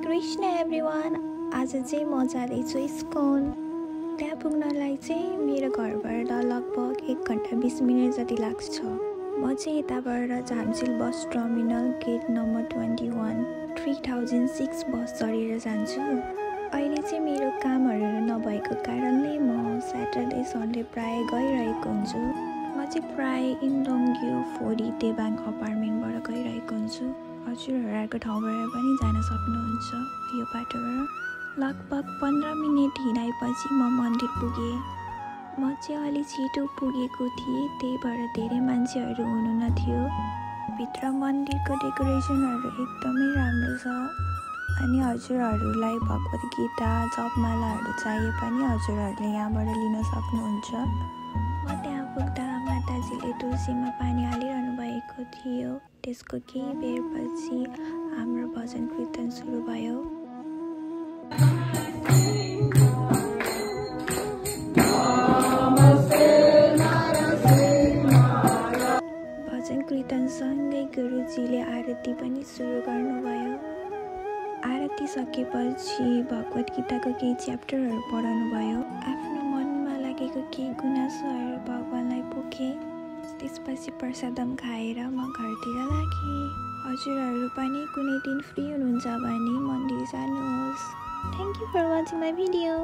Krishna everyone. आज चाहिँ म जाँदैछु इस्कन। त्यहाँ पुग्नलाई चाहिँ मेरो घरबाट लगभग 1 घण्टा 20 मिनट जति लाग्छ। म चाहिँ यताबाट झामसिल बस टर्मिनल गेट नम्बर 21 3006 बस चढेर जान्छु। अहिले चाहिँ मेरो कामहरू नभएको कारणले म स्याटरडे सन्डे प्राय गइरहेको हुन्छु। म चाहिँ प्राय इन्डोङ्ग्यू 40 देबाङ अपार्टमेन्टबाट गइरहेको हुन्छु। हजुरहरूको ठाउँबाट पनि जान सक्नुहुन्छ यो बाटोबाट। लगभग 15 मिनट हिँडाएपछि म मन्दिर पुगेँ। म चाहिँ अलि छिटो पुगेको थिएँ, त्यही भएर धेरै मान्छेहरू हुनु नथियो। भित्र मन्दिरको डेकोरेसनहरू एकदमै राम्रो छ। अनि हजुरहरूलाई भगवत गीता जपमालाहरू चाहिए पनि हजुरहरूले यहाँबाट लिन सक्नुहुन्छ। म त्यहाँ पुग्दा माताजीले तुलसीमा पानी हालिरहनु भएको थियो। त्यसको केही बेरपछि हाम्रो भजन कीर्तन सुरु भयो। भजन कीर्तनसँगै गुरुजीले आरती पनि सुरु गर्नुभयो। आरती सकेपछि भगवत गीताको केही च्याप्टरहरू पढाउनु भयो। आफ्नो मनमा लागेको केही गुनासोहरू भगवानलाई पोखे। त्यसपछि प्रसादम खाएर म घरतिर लागेँ। हजुरहरू पनि कुनै दिन फ्री हुनुहुन्छ भने मन्दिर जानुहोस्। Thank you for watching my video.